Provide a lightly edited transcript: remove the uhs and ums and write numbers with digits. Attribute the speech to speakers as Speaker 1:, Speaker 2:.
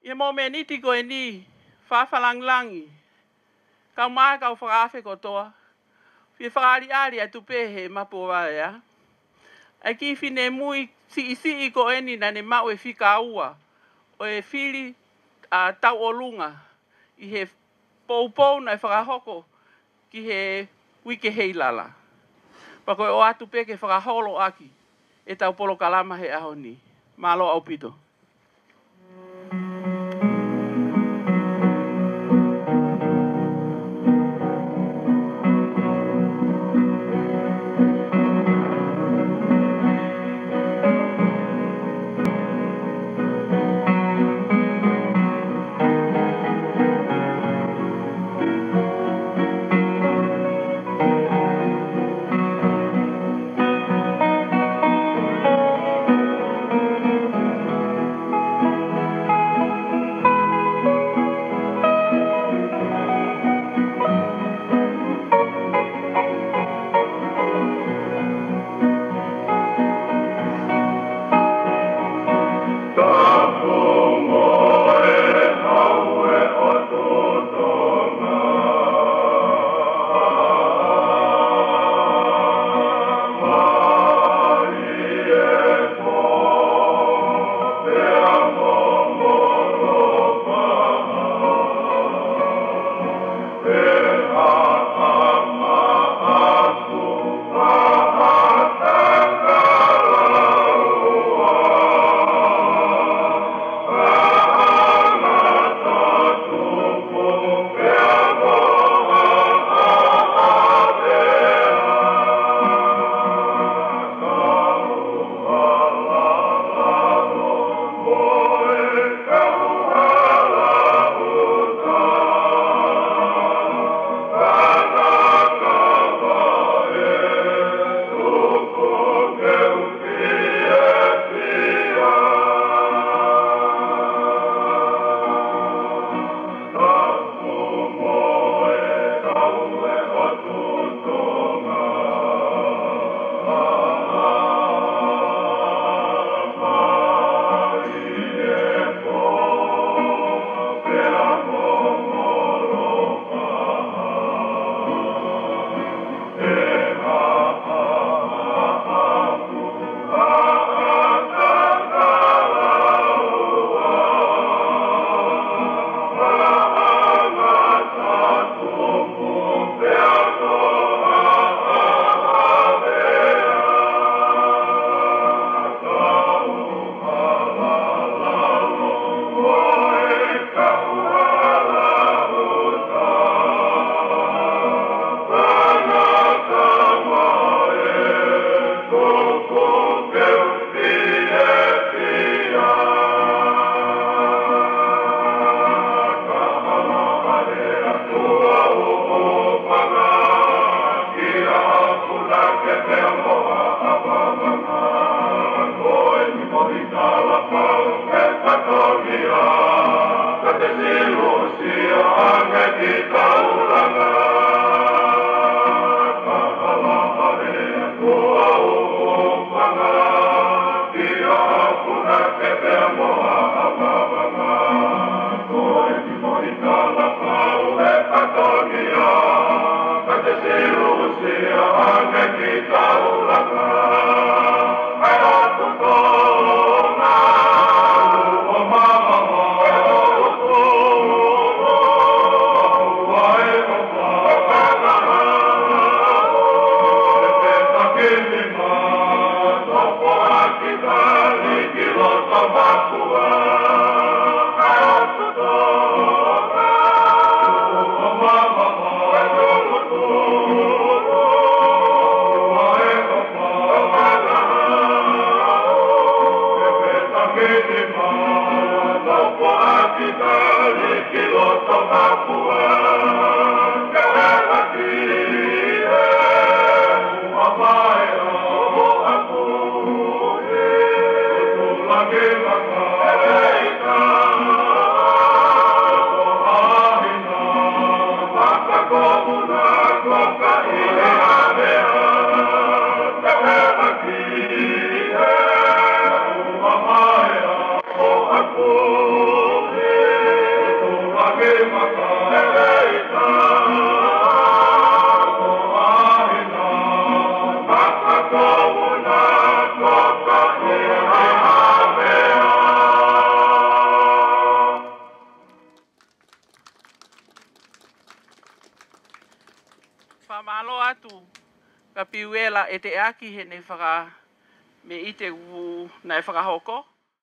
Speaker 1: Ia mo me niti ko e ni, whawhalanglangi. Kau mai kau whakawhi kotoa. Fie whakari ari atu pehe mapu waea. Ai ki whine mui si ko eni na ne mau e whika ua. O e whiri tau o lunga. I he poupou na e whakahoko ki he wike heilala. Pako e o atu pe ke whakaholo aki. E tau polo kalama he aho ni. Malo au pito.
Speaker 2: Oh,
Speaker 1: Whamalo atu. Ka piuela e te aki he nei whaka me i te nai whakahoko.